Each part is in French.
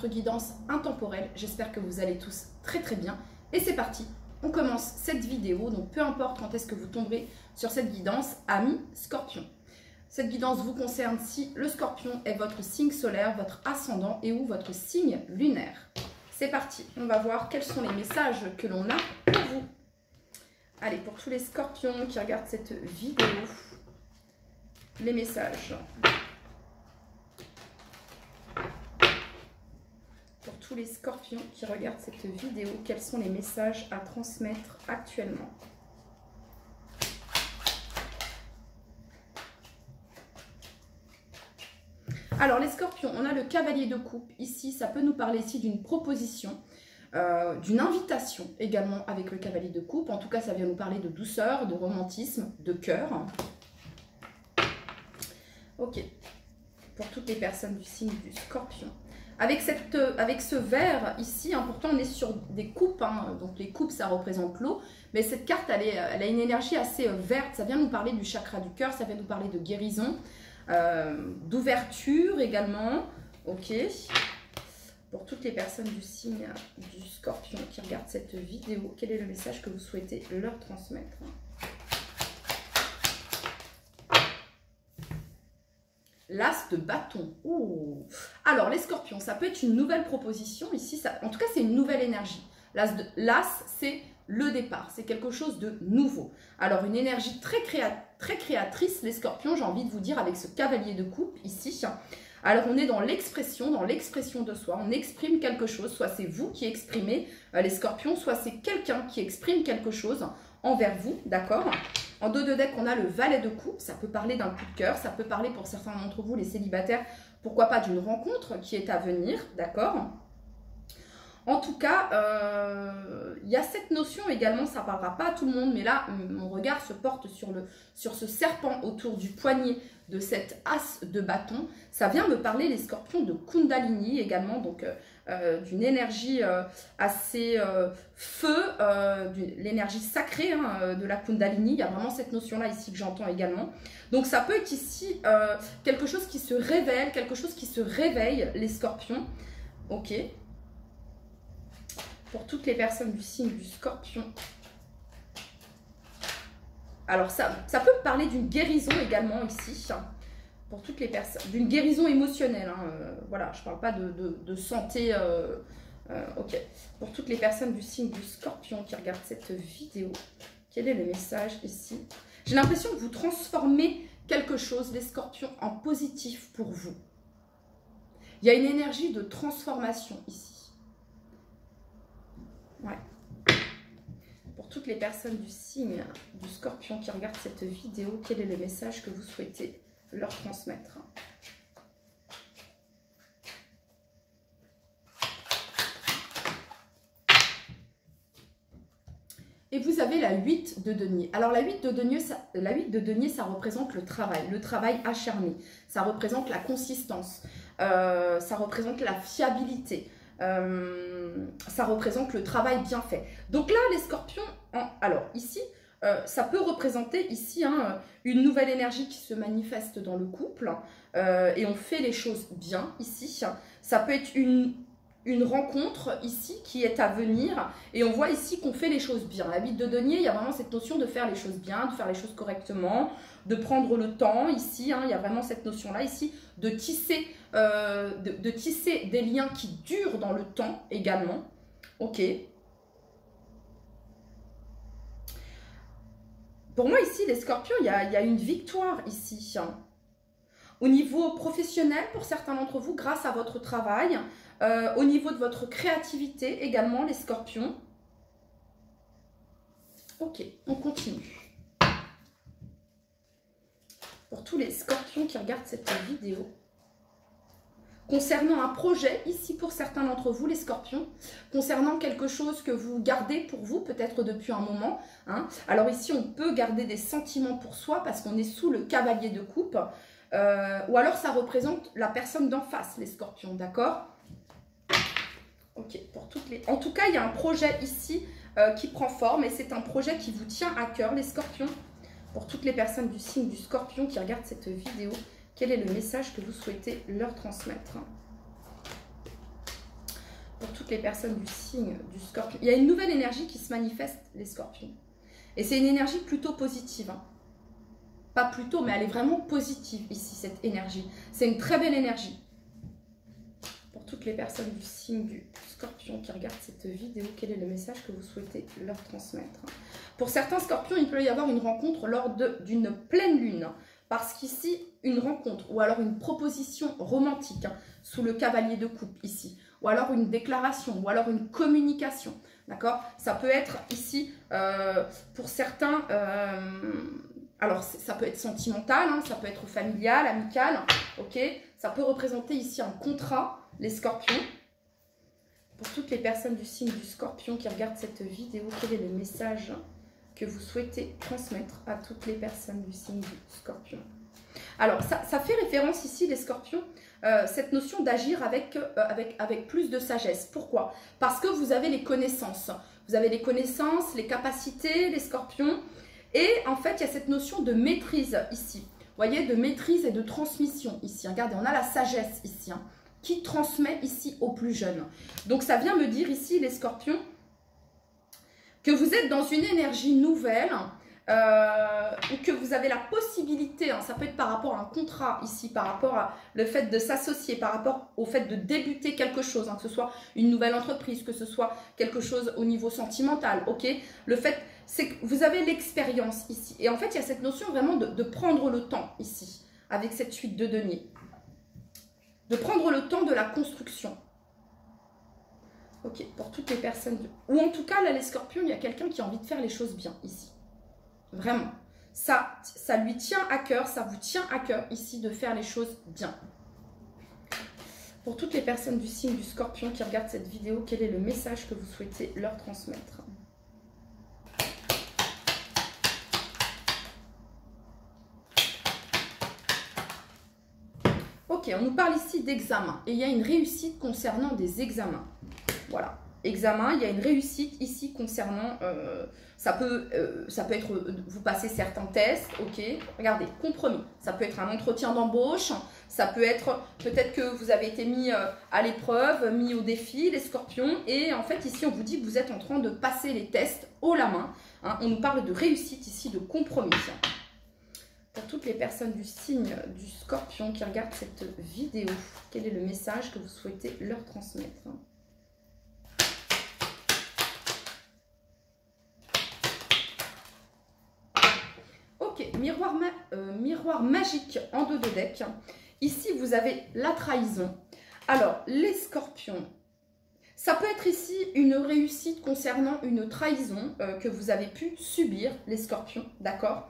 votre guidance intemporelle. J'espère que vous allez tous très très bien. Et c'est parti, on commence cette vidéo. Donc peu importe quand est-ce que vous tomberez sur cette guidance, amis Scorpion. Cette guidance vous concerne si le Scorpion est votre signe solaire, votre ascendant et ou votre signe lunaire. C'est parti, on va voir quels sont les messages que l'on a pour vous. Allez, pour tous les Scorpions qui regardent cette vidéo, les messages. Pour tous les Scorpions qui regardent cette vidéo, quels sont les messages à transmettre actuellement? Alors les Scorpions, on a le cavalier de coupe. Ici, ça peut nous parler ici d'une proposition, d'une invitation également avec le cavalier de coupe. En tout cas, ça vient nous parler de douceur, de romantisme, de cœur. Ok, pour toutes les personnes du signe du Scorpion. Avec ce vert ici, pourtant on est sur des coupes, donc les coupes ça représente l'eau, mais cette carte elle a une énergie assez verte, ça vient nous parler du chakra du cœur, ça vient nous parler de guérison, d'ouverture également, ok. Pour toutes les personnes du signe du Scorpion qui regardent cette vidéo, quel est le message que vous souhaitez leur transmettre? L'as de bâton. Ouh. Alors, les Scorpions, ça peut être une nouvelle proposition. Ici, en tout cas, c'est une nouvelle énergie. L'as, c'est le départ. C'est quelque chose de nouveau. Alors, une énergie très créatrice, les Scorpions, j'ai envie de vous dire, avec ce cavalier de coupe ici. Alors, on est dans l'expression de soi. On exprime quelque chose. Soit c'est vous qui exprimez, les Scorpions, soit c'est quelqu'un qui exprime quelque chose envers vous, d'accord? En dos de deck, on a le valet de coupe. Ça peut parler d'un coup de cœur. Ça peut parler pour certains d'entre vous, les célibataires, pourquoi pas d'une rencontre qui est à venir, d'accord? En tout cas, il y a cette notion également, ça ne parlera pas à tout le monde, mais là, mon regard se porte sur ce serpent autour du poignet de cette as de bâton. Ça vient me parler, les Scorpions, de Kundalini également, donc d'une énergie assez feu, l'énergie sacrée de la Kundalini. Il y a vraiment cette notion-là ici que j'entends également. Donc ça peut être ici quelque chose qui se révèle, quelque chose qui se réveille, les Scorpions. Ok. Pour toutes les personnes du signe du Scorpion. Alors, ça peut parler d'une guérison également ici. Pour toutes les personnes. D'une guérison émotionnelle. Voilà, je ne parle pas de santé. Ok. Pour toutes les personnes du signe du Scorpion qui regardent cette vidéo, quel est le message ici? J'ai l'impression que vous transformez quelque chose, les Scorpions, en positif pour vous. Il y a une énergie de transformation ici. Ouais. Pour toutes les personnes du signe du Scorpion qui regardent cette vidéo, quel est le message que vous souhaitez leur transmettre? Et vous avez la 8 de denier. Alors la 8 de denier, ça représente le travail acharné. Ça représente la consistance. Ça représente la fiabilité. Ça représente le travail bien fait. Donc là, les Scorpions, alors ici, ça peut représenter ici une nouvelle énergie qui se manifeste dans le couple et on fait les choses bien ici. Ça peut être une rencontre ici qui est à venir et on voit ici qu'on fait les choses bien. La 8 de denier, il y a vraiment cette notion de faire les choses bien, de faire les choses correctement, de prendre le temps ici. Il y a vraiment cette notion-là ici de tisser des liens qui durent dans le temps également. Ok. Pour moi ici, les Scorpions, il y a une victoire ici. Au niveau professionnel, pour certains d'entre vous, grâce à votre travail. Au niveau de votre créativité également, les Scorpions. Ok, on continue. Pour tous les Scorpions qui regardent cette vidéo. Concernant un projet, ici pour certains d'entre vous, les Scorpions, concernant quelque chose que vous gardez pour vous, peut-être depuis un moment. Alors ici, on peut garder des sentiments pour soi parce qu'on est sous le cavalier de coupe. Ou alors, ça représente la personne d'en face, les Scorpions, d'accord? Ok, pour toutes les... En tout cas, il y a un projet ici qui prend forme et c'est un projet qui vous tient à cœur, les Scorpions. Pour toutes les personnes du signe du Scorpion qui regardent cette vidéo, quel est le message que vous souhaitez leur transmettre? Pour toutes les personnes du signe du scorpion. Il y a une nouvelle énergie qui se manifeste, les scorpions. Et c'est une énergie plutôt positive. Hein. Pas plutôt, mais elle est vraiment positive ici, cette énergie. C'est une très belle énergie. Pour toutes les personnes du signe du scorpion qui regardent cette vidéo, quel est le message que vous souhaitez leur transmettre? Pour certains scorpions, il peut y avoir une rencontre lors d'une pleine lune. Parce qu'ici, une rencontre ou alors une proposition romantique hein, sous le cavalier de coupe ici. Ou alors une déclaration ou alors une communication. D'accord? Ça peut être ici, pour certains... alors, ça peut être sentimental, hein, ça peut être familial, amical, ok? Ça peut représenter ici un contrat, les scorpions. Pour toutes les personnes du signe du scorpion qui regardent cette vidéo, quel est le message que vous souhaitez transmettre à toutes les personnes du signe du scorpion? Alors, ça fait référence ici, les scorpions, cette notion d'agir avec plus de sagesse. Pourquoi? Parce que vous avez les connaissances. Vous avez les connaissances, les capacités, les scorpions. Et en fait, il y a cette notion de maîtrise ici. Vous voyez, de maîtrise et de transmission ici. Regardez, on a la sagesse ici, hein, qui transmet ici aux plus jeunes. Donc, ça vient me dire ici, les scorpions, que vous êtes dans une énergie nouvelle ou que vous avez la possibilité, hein, ça peut être par rapport à un contrat ici, par rapport à le fait de s'associer, par rapport au fait de débuter quelque chose, hein, que ce soit une nouvelle entreprise, que ce soit quelque chose au niveau sentimental, ok? Le fait, c'est que vous avez l'expérience ici. Et en fait, il y a cette notion vraiment de prendre le temps ici, avec cette suite de deniers. De prendre le temps de la construction. Ok, pour toutes les personnes. Ou en tout cas, là, les scorpions, il y a quelqu'un qui a envie de faire les choses bien ici. Vraiment. Ça lui tient à cœur, ça vous tient à cœur ici de faire les choses bien. Pour toutes les personnes du signe du scorpion qui regardent cette vidéo, quel est le message que vous souhaitez leur transmettre? Ok, on nous parle ici d'examen. Et il y a une réussite concernant des examens. Voilà. Examen, il y a une réussite ici concernant, ça peut être, vous passez certains tests, ok, regardez, compromis, ça peut être un entretien d'embauche, ça peut être, peut-être que vous avez été mis à l'épreuve, mis au défi, les scorpions, et en fait ici on vous dit que vous êtes en train de passer les tests haut la main, hein, on nous parle de réussite ici, de compromis. Pour toutes les personnes du signe du scorpion qui regardent cette vidéo, quel est le message que vous souhaitez leur transmettre? Miroir magique en dos de deck. Ici, vous avez la trahison. Alors, les scorpions, ça peut être ici une réussite concernant une trahison que vous avez pu subir, les scorpions, d'accord?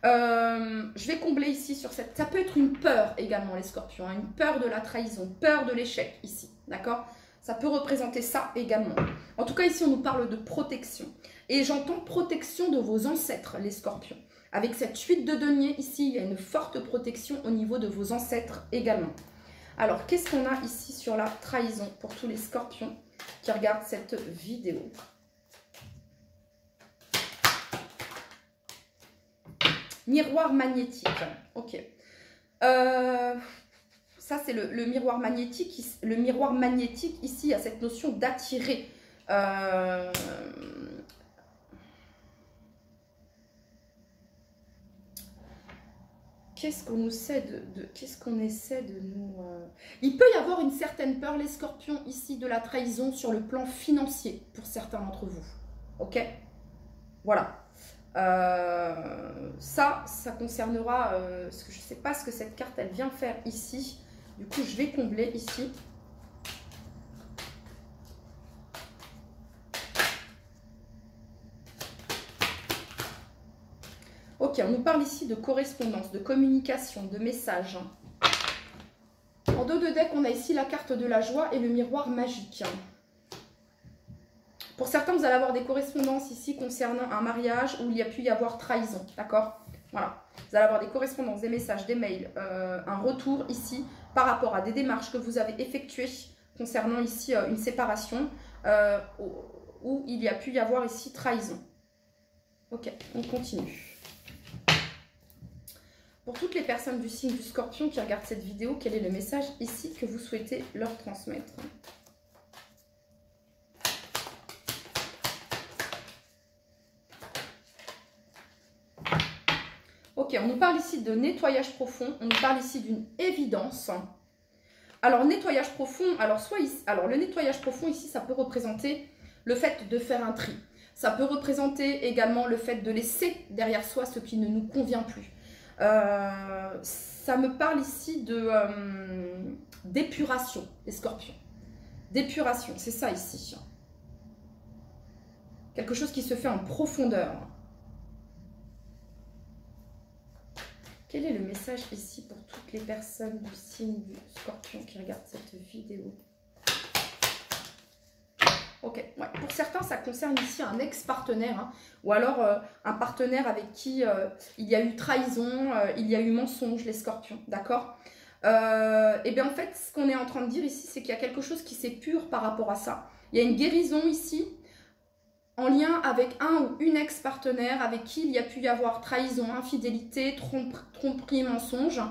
Je vais combler ici sur cette... Ça peut être une peur également, les scorpions, hein, une peur de la trahison, peur de l'échec ici, d'accord? Ça peut représenter ça également. En tout cas, ici, on nous parle de protection. Et j'entends protection de vos ancêtres, les scorpions. Avec cette suite de deniers, ici, il y a une forte protection au niveau de vos ancêtres également. Alors, qu'est-ce qu'on a ici sur la trahison pour tous les scorpions qui regardent cette vidéo? Miroir magnétique. Ok. Ça, c'est le miroir magnétique. Le miroir magnétique, ici, a cette notion d'attirer. Qu'est-ce qu'on essaie de nous... Il peut y avoir une certaine peur, les scorpions, ici, de la trahison sur le plan financier, pour certains d'entre vous. Ok? Voilà. Ça concernera... parce que je ne sais pas ce que cette carte, elle vient faire ici. Du coup, je vais combler ici. Ok, on nous parle ici de correspondance, de communication, de messages. En dos de deck, on a ici la carte de la joie et le miroir magique. Pour certains, vous allez avoir des correspondances ici concernant un mariage où il y a pu y avoir trahison, d'accord? Voilà, vous allez avoir des correspondances, des messages, des mails, un retour ici par rapport à des démarches que vous avez effectuées concernant ici une séparation où il y a pu y avoir ici trahison. Ok, on continue. Pour toutes les personnes du signe du scorpion qui regardent cette vidéo, quel est le message ici que vous souhaitez leur transmettre? Ok, on nous parle ici de nettoyage profond. On nous parle ici d'une évidence. Alors, nettoyage profond, alors, le nettoyage profond ici, ça peut représenter le fait de faire un tri. Ça peut représenter également le fait de laisser derrière soi ce qui ne nous convient plus. Ça me parle ici de d'épuration, les scorpions. D'épuration, c'est ça ici. Quelque chose qui se fait en profondeur. Quel est le message ici pour toutes les personnes du signe du scorpion qui regardent cette vidéo? Ok, ouais. Pour certains, ça concerne ici un ex-partenaire, hein, ou alors un partenaire avec qui il y a eu trahison, il y a eu mensonge, les scorpions, d'accord? Et bien en fait, ce qu'on est en train de dire ici, c'est qu'il y a quelque chose qui s'épure par rapport à ça. Il y a une guérison ici, en lien avec un ou une ex-partenaire avec qui il y a pu y avoir trahison, infidélité, tromperie, mensonge.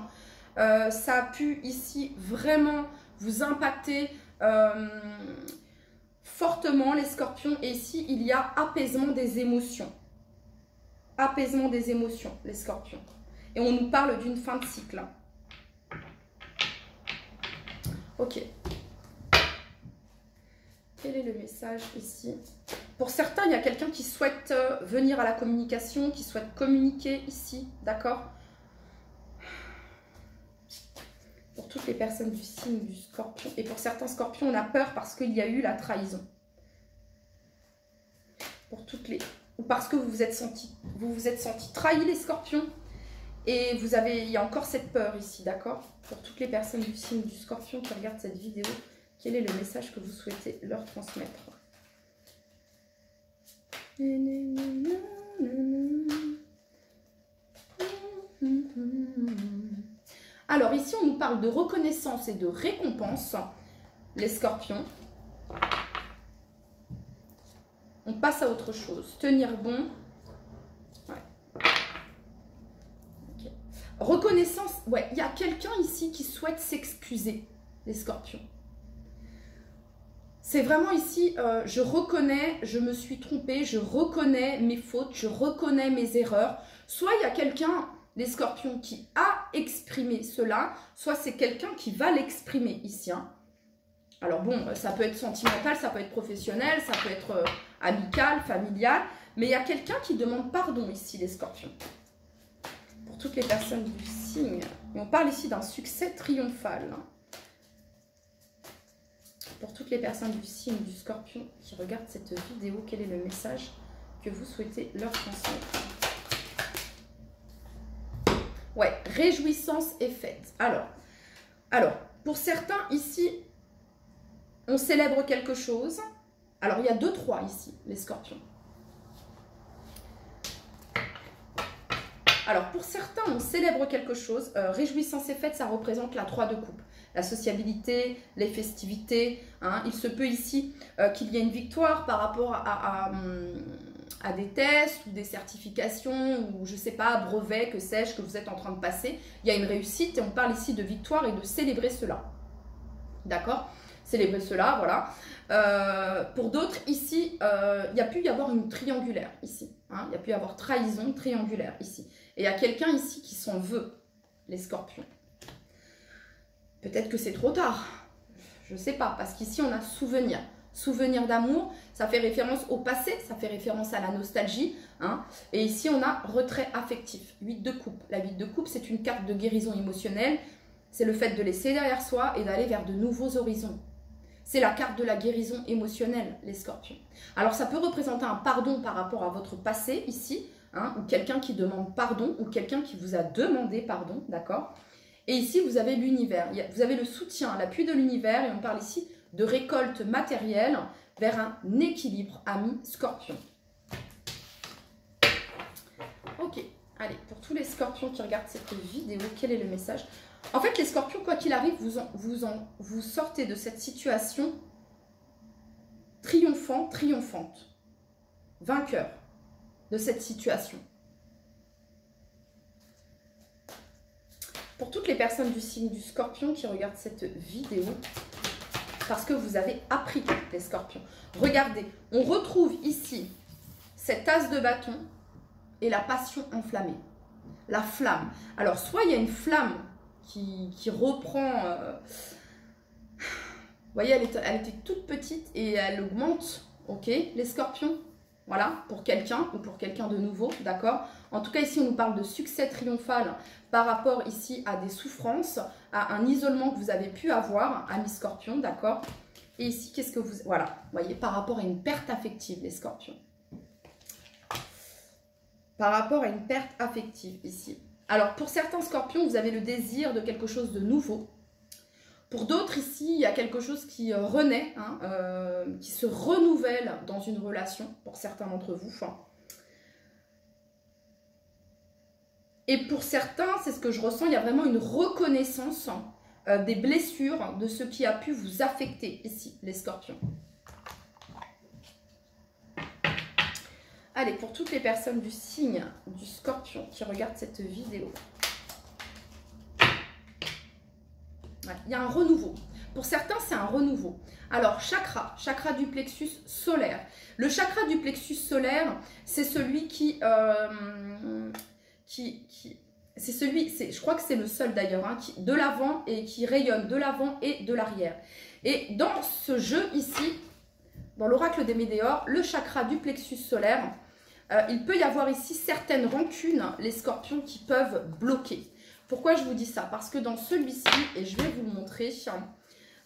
Ça a pu ici vraiment vous impacter fortement les scorpions. Et ici, il y a apaisement des émotions. Apaisement des émotions, les scorpions. Et on nous parle d'une fin de cycle. Ok. Quel est le message ici? Pour certains, il y a quelqu'un qui souhaite venir à la communication, qui souhaite communiquer ici, d'accord? Pour toutes les personnes du signe du scorpion. Et pour certains scorpions, on a peur parce qu'il y a eu la trahison. Pour toutes les... Ou parce que vous vous êtes senti trahi, les scorpions. Et il y a encore cette peur ici, d'accord? Pour toutes les personnes du signe du scorpion qui regardent cette vidéo, quel est le message que vous souhaitez leur transmettre? Alors ici, on nous parle de reconnaissance et de récompense, les scorpions. On passe à autre chose. Tenir bon. Ouais. Okay. Reconnaissance. Ouais, il y a quelqu'un ici qui souhaite s'excuser, les scorpions. C'est vraiment ici, je reconnais, je me suis trompée, je reconnais mes fautes, je reconnais mes erreurs. Soit il y a quelqu'un, les scorpions, qui a exprimé cela, soit c'est quelqu'un qui va l'exprimer ici. Hein. Alors bon, ça peut être sentimental, ça peut être professionnel, ça peut être amical, familial, mais il y a quelqu'un qui demande pardon ici, les scorpions. Pour toutes les personnes du signe. Et on parle ici d'un succès triomphal. Pour toutes les personnes du signe du scorpion qui regardent cette vidéo, quel est le message que vous souhaitez leur transmettre? Ouais, réjouissance est faite. Alors, pour certains ici, on célèbre quelque chose. Alors, il y a 2-3 ici, les scorpions. Alors, pour certains, on célèbre quelque chose. Réjouissance est faite, ça représente la 3 de coupe. La sociabilité, les festivités. Hein. Il se peut ici qu'il y ait une victoire par rapport à des tests ou des certifications ou je ne sais pas, brevets, que sais-je, que vous êtes en train de passer. Il y a une réussite et on parle ici de victoire et de célébrer cela. D'accord? Célébrer cela, voilà. Pour d'autres, ici, il y a pu y avoir une triangulaire ici. Hein. Il y a pu y avoir trahison triangulaire ici. Et il y a quelqu'un ici qui s'en veut, les scorpions. Peut-être que c'est trop tard. Je ne sais pas, parce qu'ici, on a souvenir. Souvenir d'amour, ça fait référence au passé, ça fait référence à la nostalgie. Hein. Et ici, on a retrait affectif, 8 de coupe. La 8 de coupe, c'est une carte de guérison émotionnelle. C'est le fait de laisser derrière soi et d'aller vers de nouveaux horizons. C'est la carte de la guérison émotionnelle, les scorpions. Alors, ça peut représenter un pardon par rapport à votre passé, ici, hein, ou quelqu'un qui demande pardon, ou quelqu'un qui vous a demandé pardon, d'accord? Et ici, vous avez l'univers. Vous avez le soutien, l'appui de l'univers, et on parle ici de récolte matérielle vers un équilibre, ami scorpion. Ok, allez, pour tous les scorpions qui regardent cette vidéo, quel est le message? En fait, les scorpions, quoi qu'il arrive, vous sortez de cette situation triomphante, vainqueur de cette situation. Pour toutes les personnes du signe du scorpion qui regardent cette vidéo, parce que vous avez appris, les scorpions. Regardez, on retrouve ici cette as de bâton et la passion enflammée. La flamme. Alors, soit il y a une flamme qui reprend... vous voyez, elle était toute petite et elle augmente, ok, les scorpions. Voilà, pour quelqu'un ou pour quelqu'un de nouveau, d'accord. En tout cas, ici, on nous parle de succès triomphal par rapport ici à des souffrances, à un isolement que vous avez pu avoir, amis scorpions, d'accord. Et ici, qu'est-ce que vous... Voilà, vous voyez, par rapport à une perte affective, les scorpions. Par rapport à une perte affective, ici. Alors, pour certains scorpions, vous avez le désir de quelque chose de nouveau. Pour d'autres, ici, il y a quelque chose qui renaît, hein, qui se renouvelle dans une relation, pour certains d'entre vous. Et pour certains, c'est ce que je ressens, il y a vraiment une reconnaissance des blessures, de ce qui a pu vous affecter, ici, les scorpions. Allez, pour toutes les personnes du signe du scorpion qui regardent cette vidéo. Il y a un renouveau. Pour certains, c'est un renouveau. Alors, chakra du plexus solaire. Le chakra du plexus solaire, c'est celui c'est celui, je crois que c'est le seul d'ailleurs, hein, de l'avant et qui rayonne de l'avant et de l'arrière. Et dans ce jeu ici, dans l'oracle des météores, le chakra du plexus solaire, il peut y avoir ici certaines rancunes, les scorpions, qui peuvent bloquer. Pourquoi je vous dis ça? Parce que dans celui-ci, et je vais vous le montrer,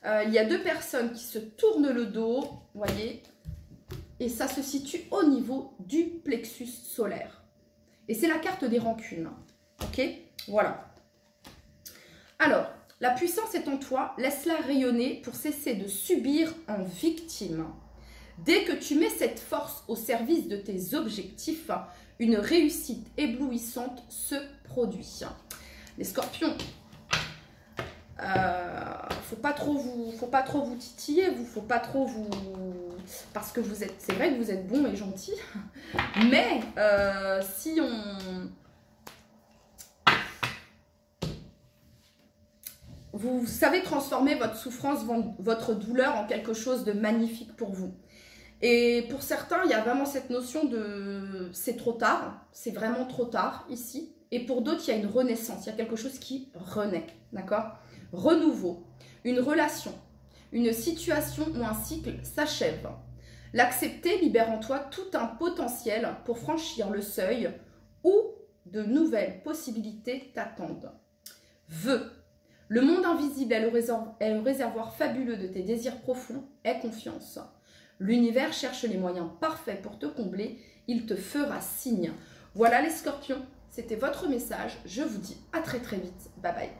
il y a deux personnes qui se tournent le dos, vous voyez, et ça se situe au niveau du plexus solaire. Et c'est la carte des rancunes, ok? Voilà. Alors, la puissance est en toi, laisse-la rayonner pour cesser de subir en victime. Dès que tu mets cette force au service de tes objectifs, une réussite éblouissante se produit. Les scorpions, faut pas trop vous titiller, faut pas trop vous... Parce que vous êtes, c'est vrai que vous êtes bon et gentil, mais si on... Vous savez transformer votre souffrance, votre douleur en quelque chose de magnifique pour vous. Et pour certains, il y a vraiment cette notion de c'est trop tard, c'est vraiment trop tard ici. Et pour d'autres, il y a une renaissance, il y a quelque chose qui renaît, d'accord? Renouveau, une relation, une situation ou un cycle s'achève. L'accepter libère en toi tout un potentiel pour franchir le seuil où de nouvelles possibilités t'attendent. Vœux. Le monde invisible est le réservoir fabuleux de tes désirs profonds, aie confiance. L'univers cherche les moyens parfaits pour te combler, il te fera signe. Voilà les scorpions, c'était votre message, je vous dis à très très vite, bye bye.